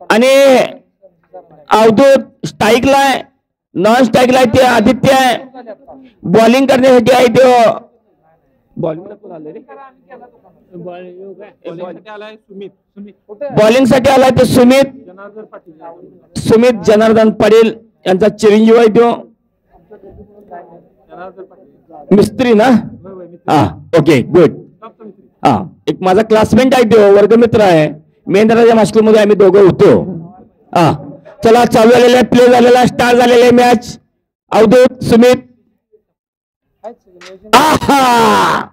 आणि अवधूत स्ट्राईकला आहे, नॉन स्ट्राईकला आहे ते आदित्य आहे, बॉलिंग करण्यासाठी आहे तो बॉलिंग साठी आलाय तो सुमित जनार्दन पाटील यांचा चिरंजीव आहे तो मिस्त्री ना. हा ओके गुड. हा एक माझा क्लासमेट आहे तो वर्गमित्र आहे, मेंदराच्या हायस्कूलमध्ये आम्ही दोघं होतो. हा चला चालू झालेला प्ले झालेला स्टार्ट झालेले मॅच. अवधूत सुमित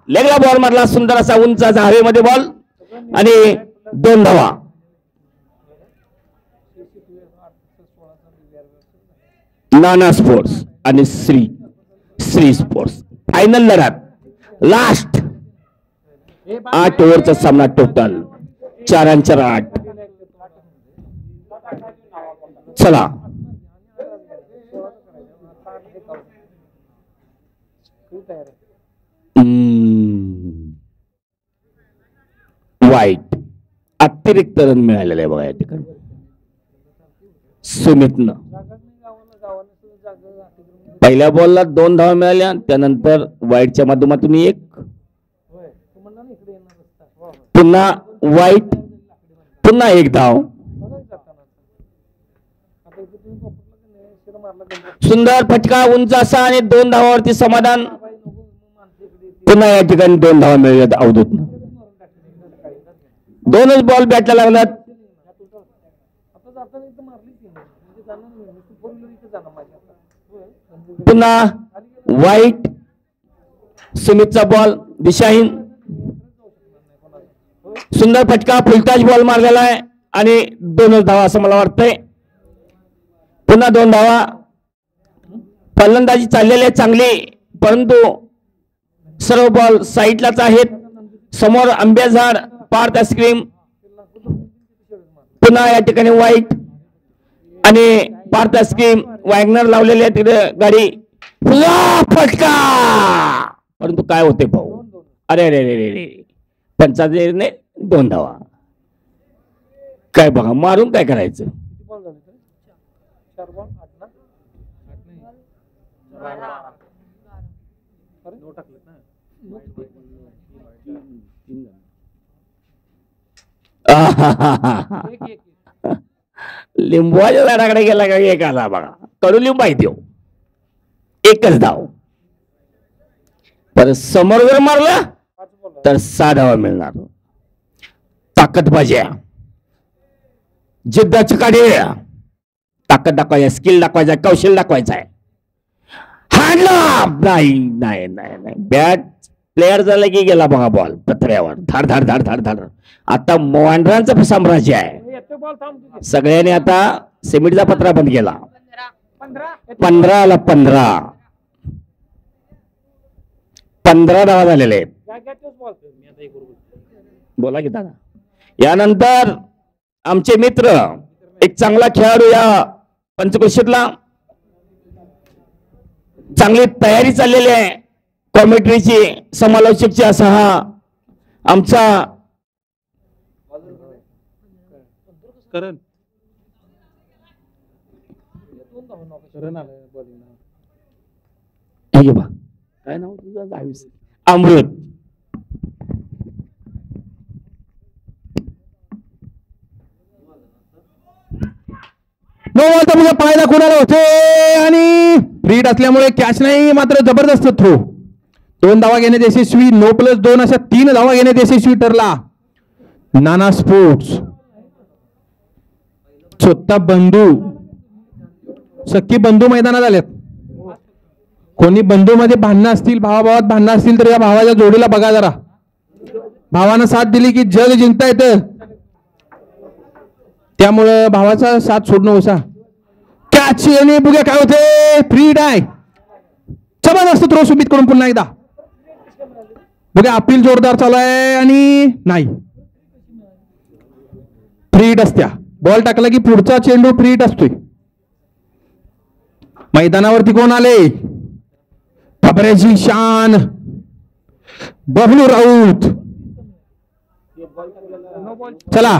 लेगला बॉल मारला सुंदर असा उंच हवेमध्ये बॉल आणि 2 धावा. नाना स्पोर्ट्स आणि श्री स्पोर्ट्स फायनल लढत. लास्ट 8 ओव्हरचा सामना टोटल 4-8. चला वाईट अतिरिक्त रन मिळालेले आहे बघा या ठिकाणी सुमितनं. पहिल्या बॉलला 2 धावा मिळाल्या, त्यानंतर वाईटच्या माध्यमातून 1, पुन्हा वाईट, पुन्हा 1 धाव. सुंदर फटका उंच असा आणि 2 धावावरती समाधान. पुन्हा या ठिकाणी 2 धावा मिळाल्यात अवधूत. 2च बॉल बॅटला लागलात. पुन्हा वाईट, सुमितचा बॉल दिशाहीन. सुंदर फटका फुलटाच बॉल मारलेला आहे आणि 2च धावा असं मला वाटतंय. पुन्हा 2 धावा. फलंदाजी चाललेली आहे चांगली, परंतु सर्व बॉल साईडलाच आहेत. समोर आंब्याझाड, पार्थ आईस्क्रीम. पुन्हा या ठिकाणी वाईट आणि पार्थ आईस्क्रीम वॅगनर लावलेले आहे तिथे गाडी. फटका, परंतु काय होते भाऊ, अरे रे रे रे पंचायतीने 2 धावा. काय बघा मारून काय करायचं. लिंबूच्या झाडाकडे गेला का एक आला बघा, कडुलिंब आहे देव. 1च धाव. परत समोर जर मारलं तर 6 धावा मिळणार. ताकद पाहिजे, जिद्दाची काढी, ताकद दाखवायची, स्किल दाखवायचा, कौशल्य दाखवायचं आहे. हाणला नाही नाही नाही नाही. बॅट प्लेअर झाला की गेला बघा बॉल पत्र्यावर. धाड धाड धाड धाड धाड. आता वांढरांचं साम्राज्य आहे. सगळ्यांनी आता सिमेंटचा पत्रा बंद केला. 15ला 15 धावा झालेले आहेत. बोला की दादा. यानंतर आमचे मित्र एक चांगला खेळाडू या पंचक्रोशीतला, चांगली तयारी चाललेली आहे कॉमेंट्रीची, समालोचकची. असा हा आमचा करण काय नाव तुझं, अमृत. पाहायला कोणाला होते आणि फ्रीड असल्यामुळे कॅच नाही, मात्र जबरदस्त थ्रो. 2 धावा घेण्यात यशस्वी. 9+2 अशा 3 धावा घेण्यात यशस्वी ठरला नाना स्पोर्ट्स. स्वतः बंधू, सख्खी बंधू मैदानात आलेत. कोणी बंधू मध्ये भांडणं असतील, भावाभावात भांडणं असतील तर या भावाच्या जोडीला बघा जरा. भावानं साथ दिली की जग जिंकता येतं, त्यामुळं भावाचा साथ सोडणं होसा. कॅच आणि बघूया काय होते. फ्री डाय, जबरदस्त थ्रो सुमित करून पुन्हा एकदा. बघा अपील जोरदार चालू आहे आणि नाही, फ्री हिट असत्या. बॉल टाकला की पुढचा चेंडू फ्री हिट असतोय. मैदानावरती कोण आले, बाबऱ्याची शान बबलू राऊत. चला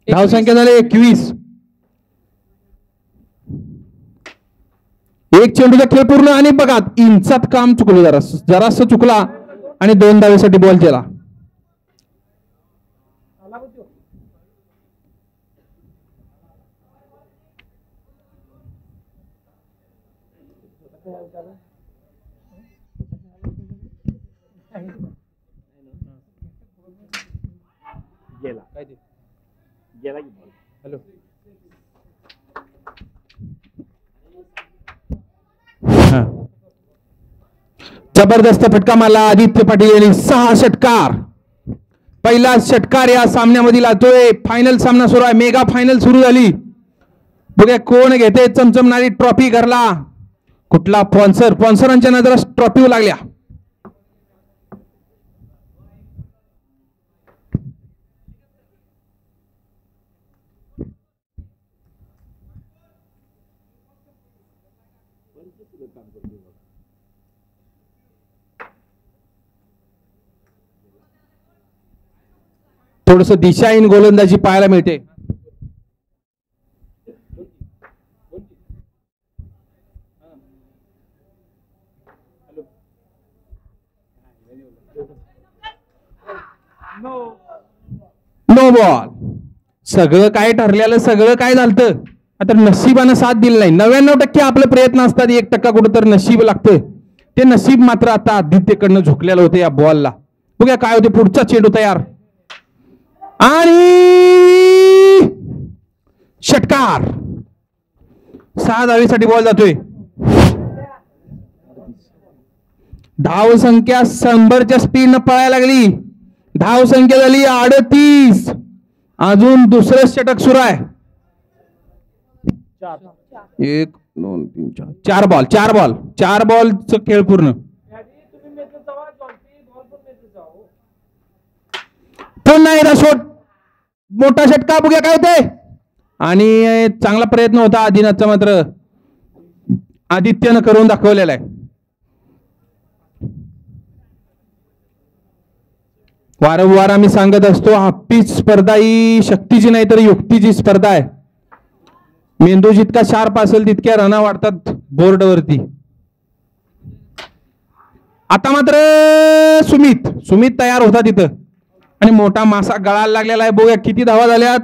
धावसंख्या झाली 21. एक चेंडूचा खेळ पूर्ण आणि बघा इंचात काम चुकलं, जरास चुकला आणि 2 धावेसाठी बॉल केला. जबरदस्त फटका मारला आदित्य पाटील यांनी. 6 षटकार. पहिला षटकार या सामन्यामध्ये लागतोय. फायनल सामना सुरू आहे. मेगा फायनल सुरू झाली. बघूया कोण घेते चमचमणारी ट्रॉफी घरला. कुठला स्पॉन्सरांच्या नजरा ट्रॉफी लागल्या. थोडस दिशाहीन गोलंदाजी पाहायला मिळते. No ball. सगळं काय ठरलेलं, सगळं काय झालं, आता नशिबानं साथ दिली नाही. 99% आपले प्रयत्न असतात, 1% कुठं तर नशीब लागतं. ते नशीब मात्र आता आदित्यकडनं झुकलेलं होतं या बॉलला. बघूया काय होते. पुढचा चेंडू तयार आणि षटकार. 6 धावेसाठी बॉल जातोय. धाव संख्या 100च्या स्पीडनं पळायला लागली. धाव संख्या झाली 38. अजून दुसरं षटक सुरू आहे. 1 2 3 4 बॉल. 4 बॉलचा खेळ पूर्ण. पुन्हा एकदा शॉट. मोठा षटका. बघूया काय होते. आणि चांगला प्रयत्न होता आदिनाथचा, मात्र आदित्यनं करून दाखवलेला आहे. वारंवार आम्ही सांगत असतो, आपली स्पर्धा ही शक्तीची नाही तर युक्तीची स्पर्धा आहे. मेंदू जितका शार्प असेल तितक्या रना वाढतात बोर्डवरती. आता मात्र सुमित तयार होता तिथं आणि मोठा मासा गळायला लागलेला आहे. बघूया किती धावा झाल्यात.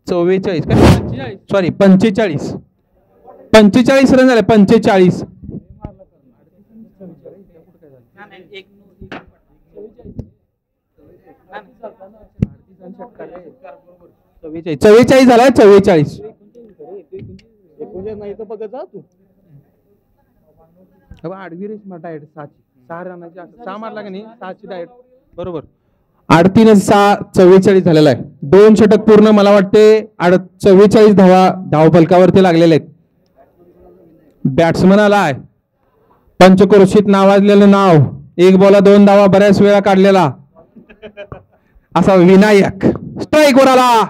44 काय, सॉरी 45 रन झाले. 45. चव्वेचाळीस झालाय. 44. आडवी रेस डायट 6 रनाची 6 मारला का नाही 6ची डायट बरोबर. 8-3-6 44 झालेला आहे. 2 षटक पूर्ण. मला वाटते 44 धाव फलकावरती लागलेले आहेत. बॅट्समन आलाय. पंचक्रोशीत नावाजलेलं नाव. 1 बॉला 2 धावा बऱ्याच वेळा काढलेला असा विनायक स्ट्राईक वर आला.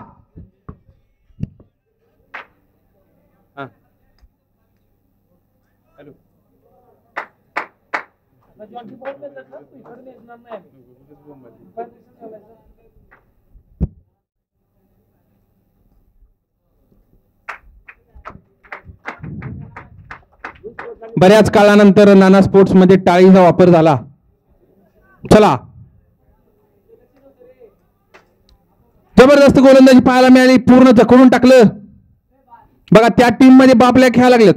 बऱ्याच काळानंतर नाना स्पोर्ट्स मध्ये टाळीचा वापर झाला. चला, जबरदस्त गोलंदाजी पाहायला मिळाली. पूर्ण जखडून टाकलं. बघा त्या टीम मध्ये बापल्या खेळायला लागलेत.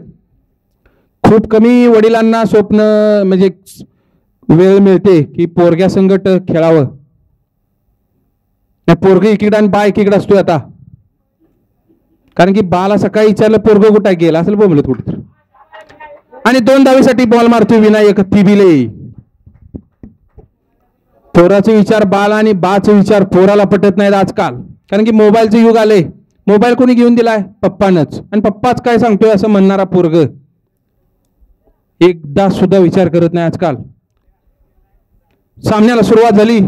खूप कमी वडिलांना स्वप्न म्हणजे वेळ मिळते की पोरग्या संगट खेळावं. पोरग एकीकडे आणि बा एकीकडे असतोय आता. कारण की बाला सकाळी विचारलं पोरग कुठे गेला असेल बोंबलत कुठे. आणि 2 धावेसाठी बॉल मारतोय विनायक तिबिले. पोराचे विचार बाल आणि बाचे विचार पोराला पटत नाहीत आजकाल. कारण की मोबाईलचं युग आले. मोबाईल कोणी घेऊन दिलाय? पप्पानच. आणि पप्पाच काय सांगतोय असं म्हणणारा पोरग एकदा सुद्धा विचार करत नाही आजकाल. सामन्याला सुरुवात झाली.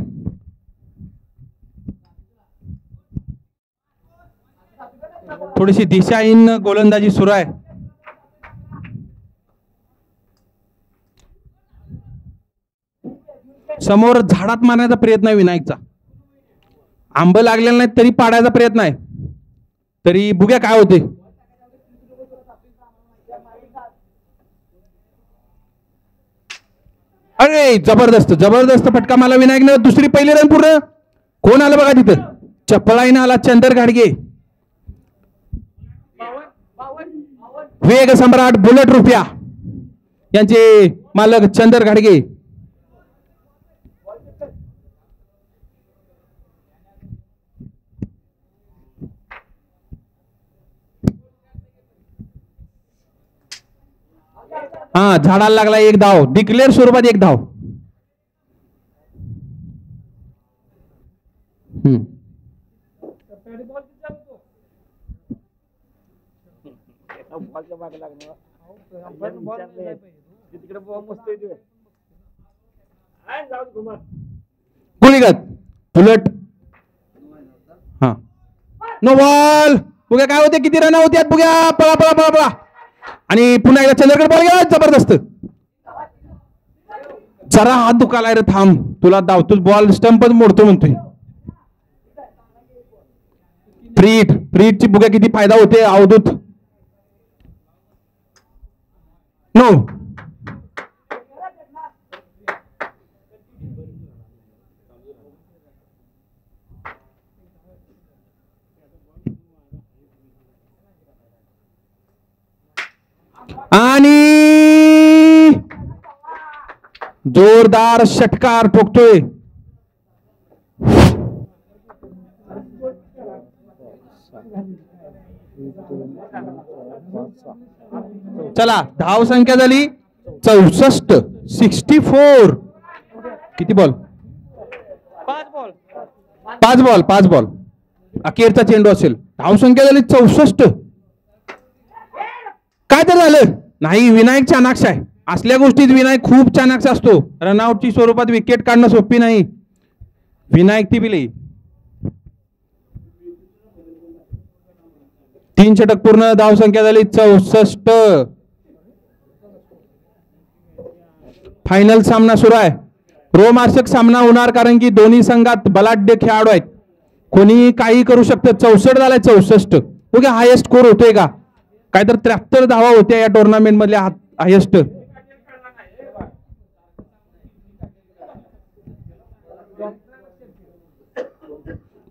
थोडीशी दिशाहीन गोलंदाजी सुरू आहे. समोर झाडात मारण्याचा प्रयत्न आहे विनायकचा. आंब लागलेलं नाही तरी पाडायचा प्रयत्न आहे. तरी बघूया काय होते. अरे जबरदस्त जबरदस्त फटका मला विनायकनं. दुसरी पहिली रन पूर्ण. कोण आलं बघा तिथं. चपळाईनं आला चंदर घाडगे. वेग सम्राट बुलेट रुपया यांचे मालक चंदर घाडगे. हा झाडाला लागला एक धाव. डिक्लेअर स्वरूपात एक धाव. गुलीगत उलट. हा नो बॉल. बघा काय होते. किती रन होत्यात बघा. पळा पळा पळा पळा. आणि पुन्हा एकदा चंद्रकडे बॉल गेला. जबरदस्त. जरा हात दुखालाय रे. थांब तुला धावतोच. बॉल स्टंपच मोडतो म्हणतोय. फ्रीट फ्रीटची बुग्या किती फायदा होते. अवधूत नो. आणि जोरदार षटकार ठोकतोय. चला धाव संख्या झाली 64. 64. किती बॉल. 5 बॉल. अखेरचा चेंडू असेल. धाव संख्या झाली 64. काय तर झालं नाही. विनायक चाणाक्ष आहे. असल्या गोष्टीत विनायक खूप चाणाक्ष असतो. रनआउटची स्वरूपात विकेट काढणं सोपी नाही. विनायक ती बिले 3 षटक पूर्ण. धाव संख्या झाली 64. फायनल सामना सुरू आहे. रोमांचक सामना होणार कारण की दोन्ही संघात बलाढ्य खेळाडू आहेत. कोणी काही करू शकतं. 64 झालाय 64. ओके हायेस्ट स्कोर होतोय का. काय तर 73 धावा होत्या या टुर्नामेंट मधल्या हायेस्ट.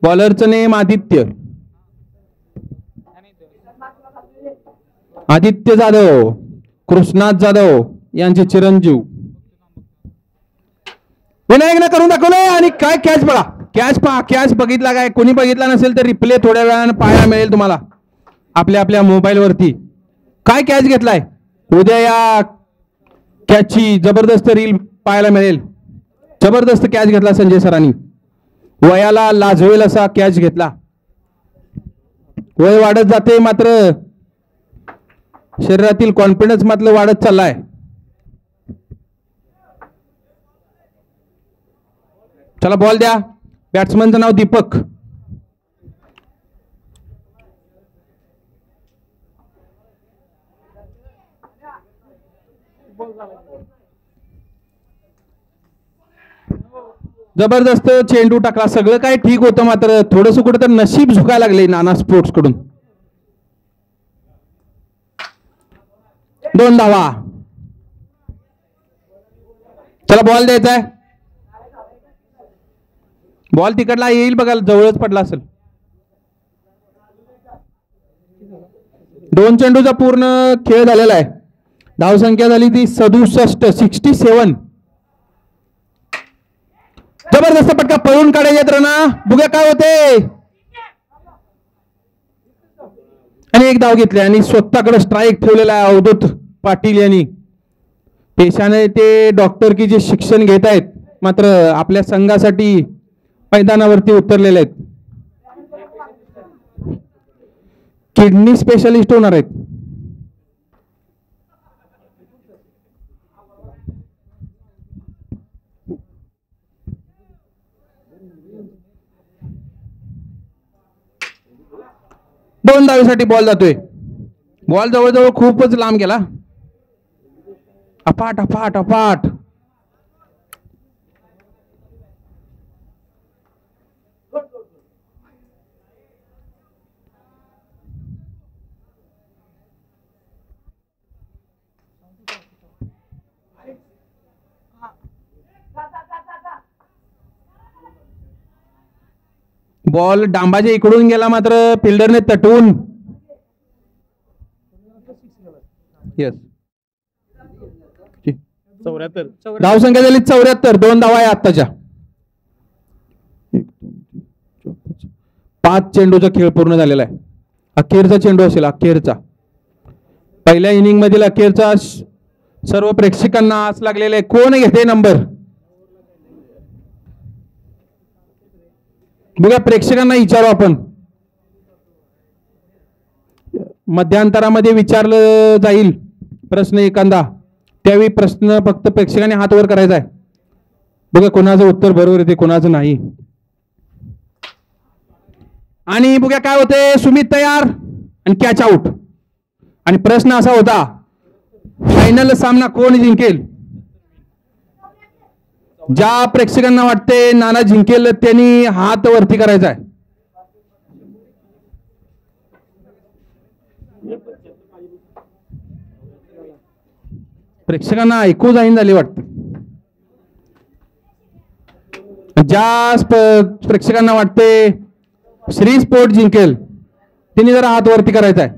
बॉलरचं नेम आदित्य. आदित्य जाधव. कृष्णात जाधव यांचे चिरंजीव. विनायकनं करून दाखवलंय. आणि काय कॅच बघा. कॅच पहा. कॅच बघितला काय. कोणी बघितला नसेल तर रिप्ले थोड्या वेळानं पाहायला मिळेल तुम्हाला आपल्या आपल्या मोबाईल वरती. काय कॅच घेतलाय. उद्या या कॅचची जबरदस्त रील पाहायला मिळेल. जबरदस्त कॅच घेतला संजय सरांनी. वयाला लाजवेल असा कॅच घेतला. वय वाढत जाते मात्र शरीरातील कॉन्फिडन्स मात्र वाढत चाललाय. चला बॉल द्या. बॅट्समनचं नाव दीपक. जबरदस्त चेंडू टाकला. सगळं काय ठीक होतं मात्र थोडंसं कुठं तर नशीब झुकायला लागले नाना स्पोर्ट्स कडून. 2 धावा. चला बॉल द्यायचा आहे. बॉल तिकडला येईल बघा. जवळच पडला असेल. 2 चेंडूचा पूर्ण खेळ झालेला आहे. धाव संख्या झाली ती 67. जबरदस्त पटका. पळून काढायचे रना. बघूया काय होते. आणि एक धाव घेतली आणि स्वतःकडे स्ट्राईक ठेवलेला आहे अवधूत पाटील यांनी. पेशाने ते डॉक्टर की जे शिक्षण घेत आहेत मात्र आपल्या संघासाठी मैदानावरती उतरलेले आहेत. किडनी स्पेशलिस्ट होणार आहेत. दोन धावेसाठी बॉल जातोय. बॉल जवळजवळ खूपच लांब गेला. अपाट अपाट अपाट. बॉल डांबाच्या इकडून गेला, मात्र फिल्डरने तटवून. येस, धावसंख्या झाली 74. 2 धावा आहे आत्ताच्या. 5 चेंडूचा खेळ पूर्ण झालेला आहे. अखेरचा चेंडू असेल, अखेरचा. पहिल्या इनिंग मधील अखेरचा. सर्व प्रेक्षकांना आस लागलेले आहे, कोण घेते नंबर. बघा, प्रेक्षकांना विचारू आपण. मध्यांतरामध्ये विचारलं जाईल प्रश्न एखादा, त्यावेळी प्रश्न फक्त प्रेक्षकांनी हात वर करायचा आहे. बघा कोणाचं उत्तर बरोबर येते, कोणाचं नाही. आणि बघा काय होते. सुमित तयार आणि कॅच आउट. आणि प्रश्न असा होता, फायनल सामना कोण जिंकेल. ज्या प्रेक्षकांना वाटते नाना जिंकेल त्यांनी हात वरती करायचा आहे. प्रेक्षकांना ऐकू जाईन झाली वाटतं. ज्या प्रेक्षकांना वाटते श्री स्पोर्ट जिंकेल त्यांनी जरा हात वरती करायचा आहे.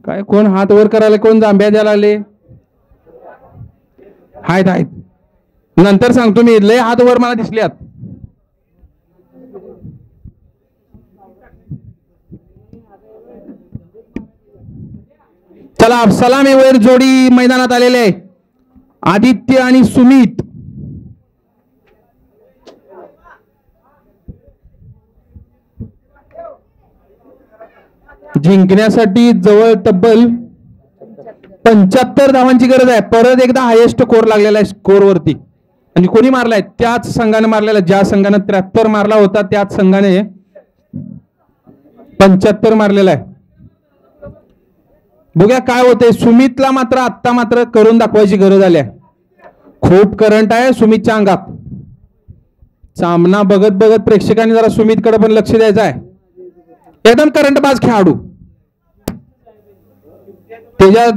काय कोण हात वर करायला, कोण जांभ्या द्यायला आले. आहेत आहेत, नंतर सांगतो मी. लय हात वर मला दिसल्यात. चला, सलामीवर जोडी मैदानात आलेले आहे. आदित्य आणि सुमित. जिंकण्यासाठी जवळ तब्बल 75 धावांची गरज आहे. परत एकदा हायेस्ट स्कोर लागलेला आहे स्कोर वरती. आणि कोणी मारलाय, त्याच संघाने मारलेला. ज्या संघाने 73 मारला होता त्याच संघाने 75 मारलेला आहे. बघूया काय होते. सुमितला मात्र आत्ता मात्र करून दाखवायची गरज आली आहे. खूप करंट आहे सुमितच्या अंगात. सामना बघत बघत प्रेक्षकांनी जरा सुमितकडे पण लक्ष द्यायचं आहे. एकदम करंटबाज खेळाडू. त्याच्या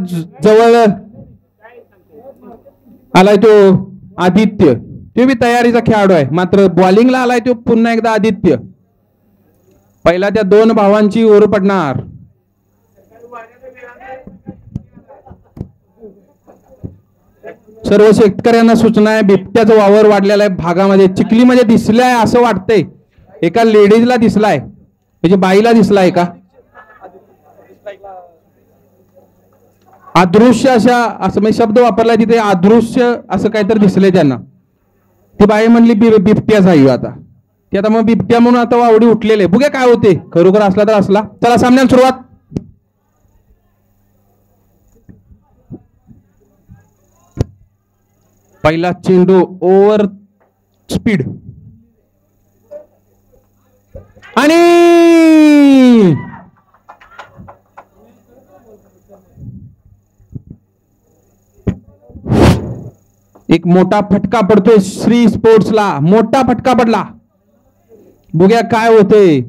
जवळ आलाय तो आदित्य. तो बी तयारीचा खेळाडू आहे. मात्र बॉलिंगला आलाय तो पुन्हा एकदा आदित्य. पहिला त्या 2 भावांची ओर पडणार. सर्व शेतकऱ्यांना सूचना आहे, बिबट्याचा वावर वाढलेला आहे भागामध्ये. चिखलीमध्ये दिसलाय असं वाटतंय. एका लेडीजला दिसलाय, म्हणजे बाईला दिसलाय का. अदृश्य अशा असं म्हणजे शब्द वापरलाय तिथे, अदृश्य असं काहीतरी दिसलंय त्यांना. ती बाई म्हणली बिबट्याच आहे आता. ती आता मग बिबट्या म्हणून आता वावडी उठलेले. बघूया काय होते. खरोखर असला तर असला. चला सामन्याला सुरुवात. पहिला चेंडू ओव्हर स्पीड आणि एक मोठा फटका पडतोय श्री स्पोर्ट्सला. मोठा फटका पडला. बघूया काय होते.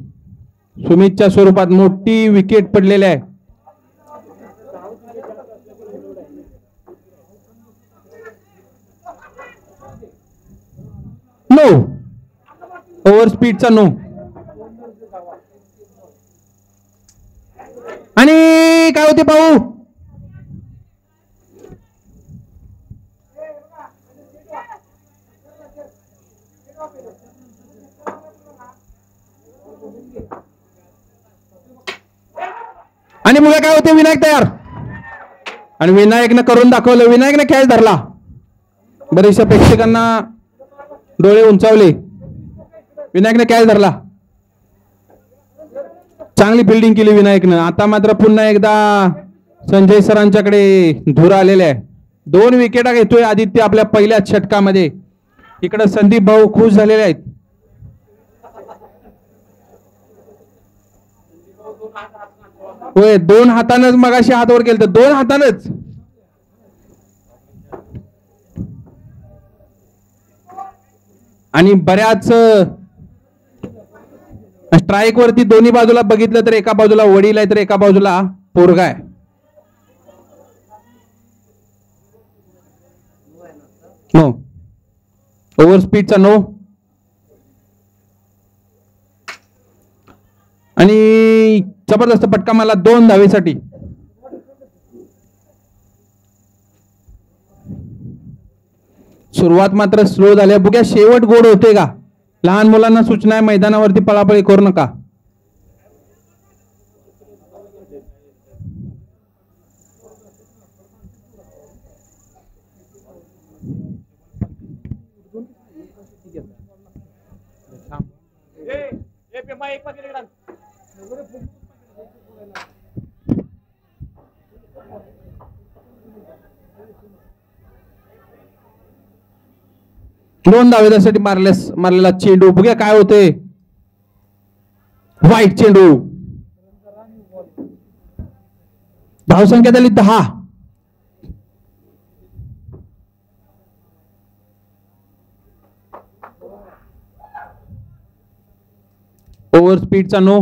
सुमितच्या स्वरूपात मोठी विकेट पडलेली आहे. नो, ओव्हर स्पीडचा नो. आणि काय होते पाहू. आणि मुळे काय होते. विनायक तयार. आणि विनायकनं करून दाखवलं. विनायकने कॅच धरला. बरेचशा प्रेक्षकांना डोळे उंचावले. विनायकने कॅच धरला. चांगली फिल्डिंग केली विनायकनं. आता मात्र पुन्हा एकदा संजय सरांच्याकडे धूर आलेले आहे. 2 विकेटा घेतोय आदित्य आपल्या पहिल्या षटकामध्ये. इकडे संदीप भाऊ खुश झालेले आहेत. होय, 2 हातानच मगाशी हात वर केलं. 2 हातानच. आणि बऱ्याच स्ट्राईक वरती दोन्ही बाजूला बघितलं तर एका बाजूला वडील आहे तर एका बाजूला पोरगा आहे. नो, ओव्हर स्पीडचा नो. आणि जबरदस्त पटका मला 2 धावेसाठी. सुरुवात मात्र स्लो झाल्या. बघूया शेवट गोड होते का. लहान मुलांना सूचना आहे, मैदानावरती पळापळी करू नका. दोन धावे त्यासाठी मारलेला चेंडू. बघूया काय होते. वाईट चेंडू. धावसंख्या झाली 10. ओव्हर स्पीडचा नो.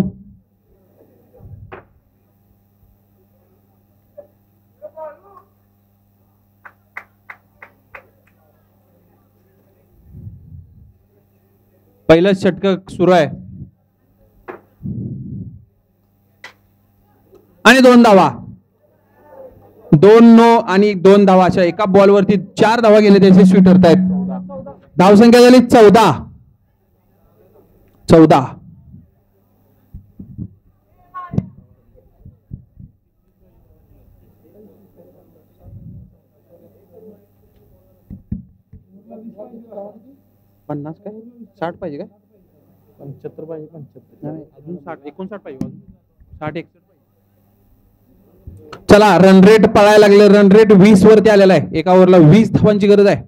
पहिलंच षटक सुरू आहे आणि 2 धावा. 2 नो आणि 2 धावा अशा एका बॉलवरती 4 धावा गेले त्याचे स्वीट ठरतायत. धावसंख्या झाली 14. 14. पन्नास काय 60 पाहिजे काय 75 पाहिजे 75 अजून 60 59 पाहिजे 60 61. चला रन रेट पळायला लागले. रन रेट 20 वरती आलेला आहे. एका ओव्हरला 20 धावांची गरज आहे.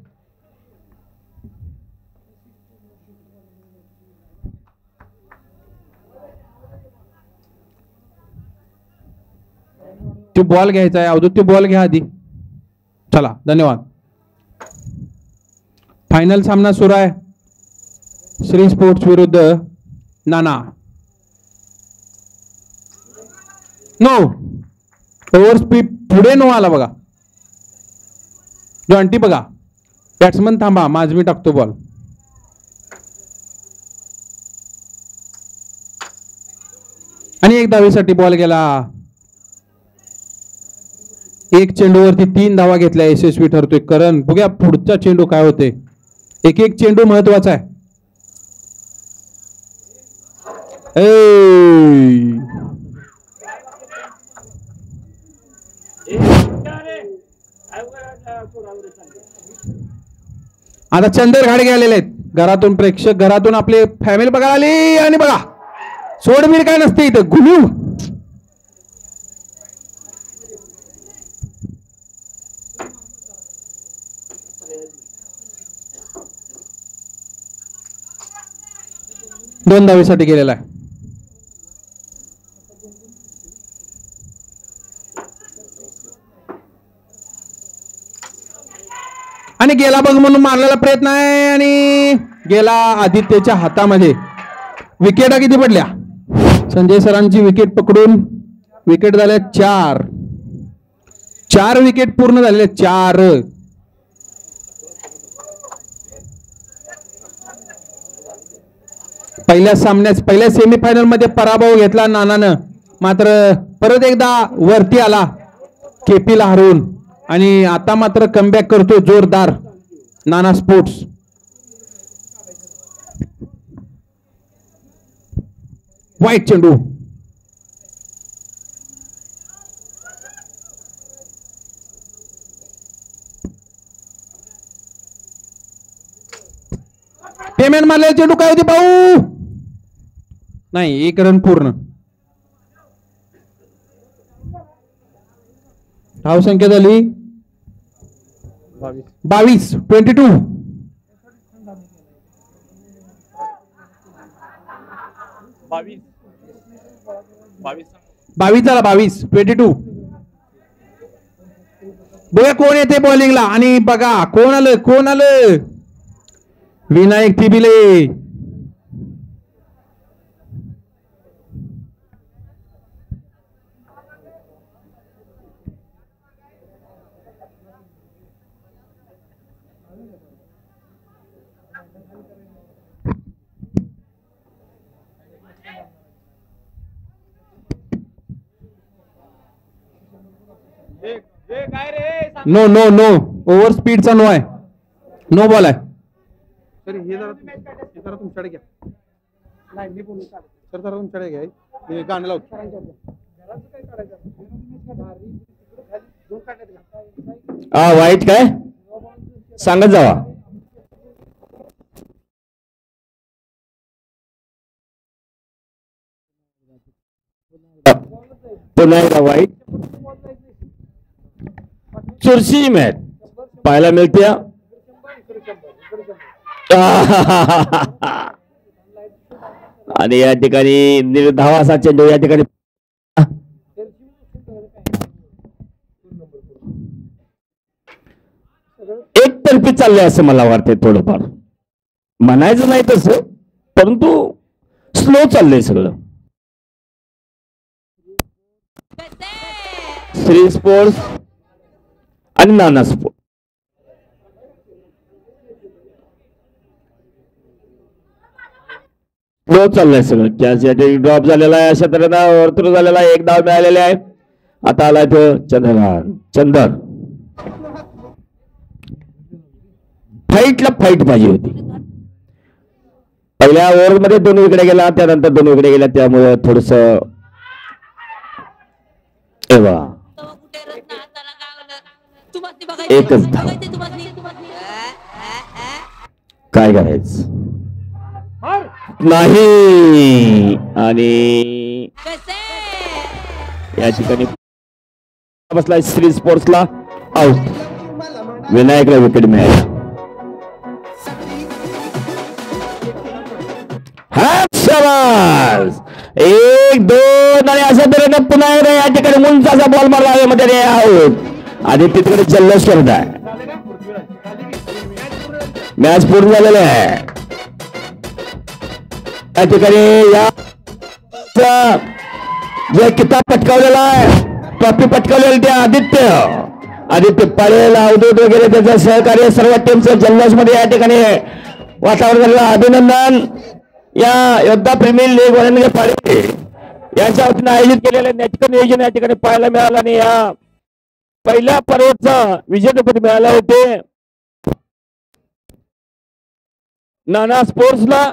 तो बॉल घ्यायचा आहे. अवधूत तो बॉल घ्या आधी. चला धन्यवाद. फायनल सामना सुरू आहे. श्री स्पोर्ट्स विरुद्ध नाना. नो. ओव्हर स्पीड पुढे नो आला बघा. जॉन्टी बघा. बॅट्समन थांबा. माझ मी टाकतो बॉल. आणि एक धावेसाठी बॉल गेला. एक चेंडूवरती 3 धावा घेतल्या. यशस्वी ठरतोय करण. बघूया पुढचा चेंडू काय होते. एक एक चेंडू महत्वाचा आहे. आता चंदर घाडगे आलेले आहेत. घरातून प्रेक्षक, घरातून आपले फॅमिली बघायला आली. आणि बघा सोडबीर काय नसते इथं. गुलू दोन धावेसाठी गेलेला आहे. आणि गेला बघ म्हणून मारलेला प्रयत्न आहे आणि गेला आदित्यच्या हातामध्ये. विकेटा किती पडल्या. संजय सरांची विकेट पकडून विकेट झाल्या 4. 4 विकेट पूर्ण झालेले. 4. पहिल्या सामन्यात पहिल्या सेमीफायनल मध्ये पराभव घेतला नानानं. मात्र परत एकदा वरती आला केपीला हरवून. आणि आता मात्र कमबॅक करतो जोरदार नाना स्पोर्ट्स. वाईट चेंडू. पेमेंट मारलेला चेंडू काय होती भाऊ. नाही 1 रन पूर्ण. धावसंख्या झाली 22. 22. 22 झाला. 22. 22. बघा कोण येते बॉलिंगला. आणि बघा कोण आलं. Vinayak Tibile. No no no over स्पीडचा नो आहे, नो बॉल आहे. सर हे जरा तुमच्याकडे घ्या. सर जरा तुमच्याकडे घ्या, मी गाणं लावतो. वाईट काय सांगत जावा. पुन्हा एकदा वाईट. चुरशी मॅच पाहायला मिळते. आणि या ठिकाणी निर्धावाचा चेंडू या ठिकाणी एकतर्फी चाललंय असं मला वाटतंय. थोडंफार म्हणायचं नाही तसं, परंतु स्लो चाललंय सगळं. श्री स्पोर्ट्स आणि नाना स्पोर्ट्स स्लो चाललंय सगळं. त्यासाठी ड्रॉप झालेला आहे, अशा तऱ्हेनं वर्तुळ झालेला आहे. एक धाव मिळालेले आहे. आता आलाय तो चंदर. फाईटला फाईट पाहिजे होती. पहिल्या ओव्हर मध्ये 2 विकेट गेला, त्यानंतर 2 विकेट गेल्या, त्यामुळे थोडस एकच धाव. काय करायचं नाही. आणि या ठिकाणी बसलाय श्री स्पोर्ट्सला आउट. विनायकला विकेट मिळाली. शाबास. 1-2 आणि अशा तऱ्हेने पुन्हा एकदा या ठिकाणी उंचाचा बॉल मारला हवेमध्ये आउट. आणि तिकडे जल्लोष करत आहे. मॅच पूर्ण झालेलं आहे. या ठिकाणी या जे किताब पटकावलेला आहे, ट्रॉफी पटकावलेली ते आदित्य पाटील अवधूत वगैरे त्याचं सहकार्य सर्व टीमचं जल्लोष मध्ये या ठिकाणी वातावरण झालेलं. अभिनंदन. या योद्धा प्रीमियर लीग वनंगे पाटील यांच्या वतीने आयोजित केलेलं नेटकं नियोजन या ठिकाणी पाहायला मिळालं. आणि या पहिल्या पर्वतचं विजेतेपद मिळालं होते नाना स्पोर्ट्सला.